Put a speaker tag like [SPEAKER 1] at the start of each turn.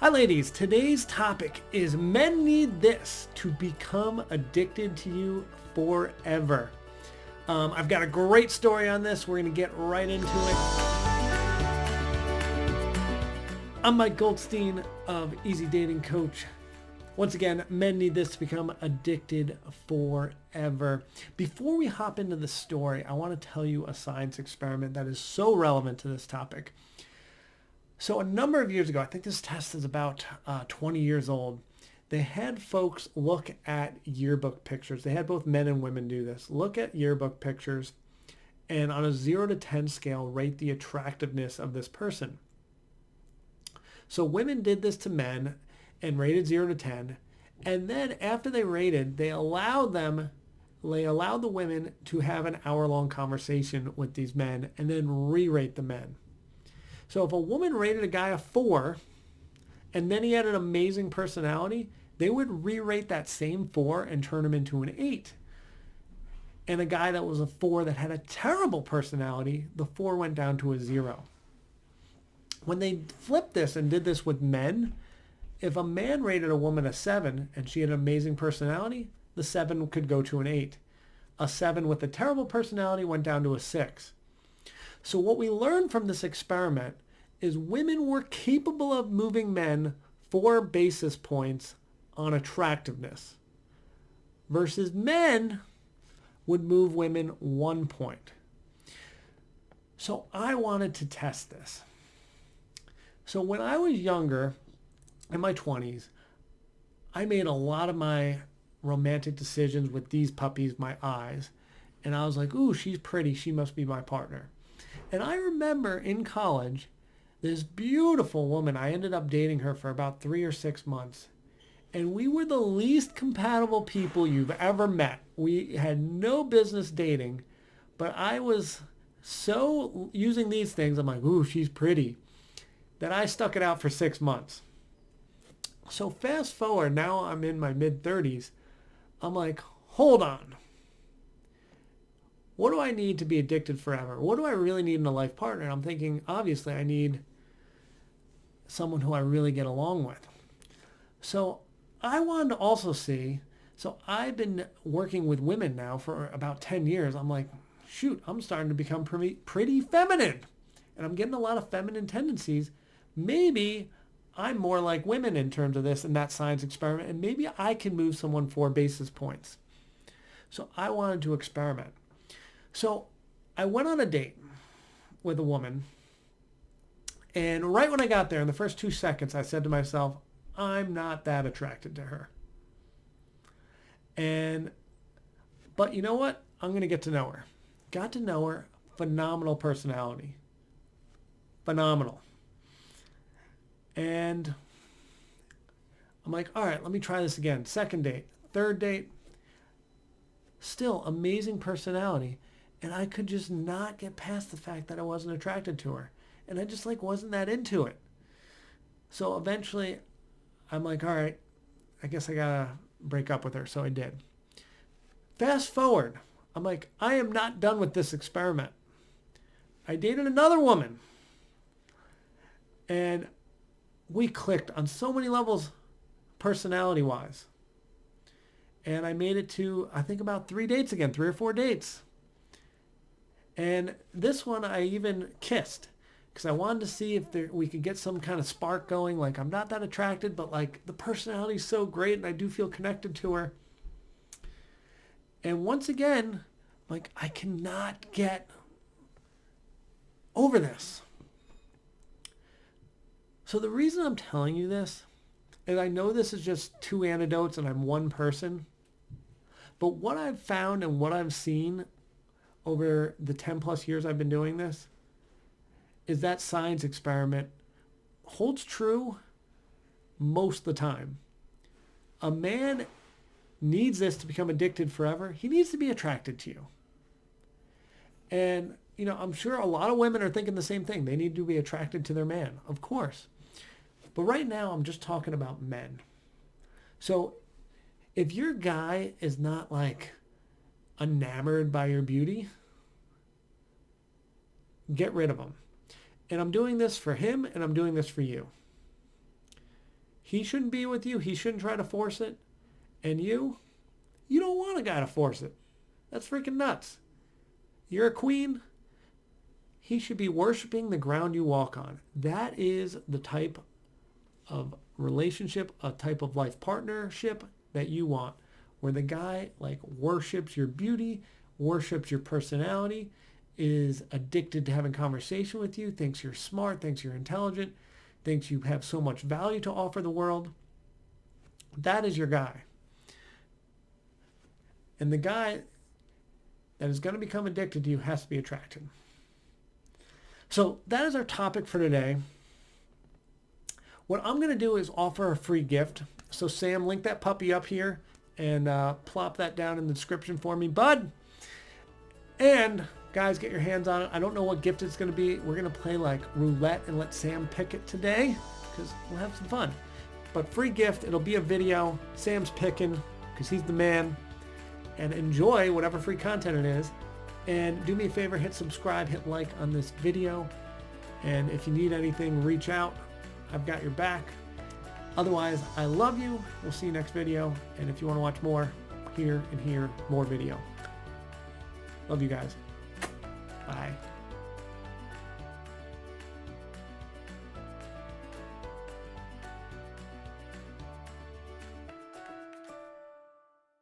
[SPEAKER 1] Hi ladies, today's topic is men need this to become addicted to you forever. I've got a great story on this. We're going to get right into it. I'm Mike Goldstein of Easy Dating Coach. Once again, men need this to become addicted forever. Before we hop into the story, I want to tell you a science experiment that is so relevant to this topic. So a number of years ago, I think this test is about 20 years old, they had folks look at yearbook pictures. They had both men and women do this. Look at yearbook pictures and on a 0 to 10 scale, rate the attractiveness of this person. So women did this to men and rated 0 to 10. And then after they rated, they allowed the women to have an hour-long conversation with these men and then re-rate the men. So if a woman rated a guy a 4 and then he had an amazing personality, they would re-rate that same 4 and turn him into an 8. And a guy that was a 4 that had a terrible personality, the 4 went down to a 0. When they flipped this and did this with men, if a man rated a woman a 7 and she had an amazing personality, the 7 could go to an 8. A 7 with a terrible personality went down to a 6. So what we learned from this experiment is women were capable of moving men 4 basis points on attractiveness versus men would move women 1 point. So I wanted to test this. So when I was younger, in my 20s, I made a lot of my romantic decisions with these puppies, my eyes. And I was like, ooh, she's pretty. She must be my partner. And I remember in college, this beautiful woman, I ended up dating her for about 3 or 6 months. And we were the least compatible people you've ever met. We had no business dating, but I was so using these things, I'm like, ooh, she's pretty, that I stuck it out for 6 months. So fast forward, now I'm in my mid-30s. I'm like, hold on. What do I need to be addicted forever? What do I really need in a life partner? And I'm thinking, obviously, I need someone who I really get along with. So I wanted to also see, so I've been working with women now for about 10 years. I'm like, shoot, I'm starting to become pretty feminine. And I'm getting a lot of feminine tendencies. Maybe I'm more like women in terms of this and that science experiment. And maybe I can move someone 4 basis points. So I wanted to experiment. So I went on a date with a woman, and right when I got there, in the first 2 seconds, I said to myself, I'm not that attracted to her. But you know what? I'm going to get to know her. Got to know her. Phenomenal personality. Phenomenal. And I'm like, all right, let me try this again. Second date, third date, still amazing personality. And I could just not get past the fact that I wasn't attracted to her. And I just wasn't that into it. So eventually I'm like, all right, I guess I gotta break up with her. So I did. Fast forward. I'm like, I am not done with this experiment. I dated another woman. And we clicked on so many levels personality-wise. And I made it to, I think, about 3 dates again, 3 or 4 dates. And this one I even kissed because I wanted to see if we could get some kind of spark going. Like, I'm not that attracted, but the personality is so great and I do feel connected to her. And once again, I cannot get over this. So the reason I'm telling you this is I know this is just 2 anecdotes and I'm one person. But what I've found and what I've seen over the 10 plus years I've been doing this is that science experiment holds true most of the time. A man needs this to become addicted forever. He needs to be attracted to you. And, I'm sure a lot of women are thinking the same thing. They need to be attracted to their man, of course. But right now I'm just talking about men. So if your guy is not enamored by your beauty, get rid of him. And I'm doing this for him and I'm doing this for you. He shouldn't be with you. He shouldn't try to force it. And you don't want a guy to force it. That's freaking nuts. You're a queen. He should be worshiping the ground you walk on. That is the type of relationship, a type of life partnership that you want, where the guy like worships your beauty, worships your personality, is addicted to having conversation with you, thinks you're smart, thinks you're intelligent, thinks you have so much value to offer the world. That is your guy. And the guy that is going to become addicted to you has to be attracted. So that is our topic for today. What I'm going to do is offer a free gift. So Sam, link that puppy up here and plop that down in the description for me, bud. And guys, get your hands on it. I don't know what gift it's going to be. We're going to play like roulette and let Sam pick it today because we'll have some fun. But free gift, it'll be a video. Sam's picking because he's the man. And enjoy whatever free content it is. And do me a favor, hit subscribe, hit like on this video. And if you need anything, reach out. I've got your back. Otherwise, I love you. We'll see you next video. And if you want to watch more, here and here, more video. Love you guys. Bye.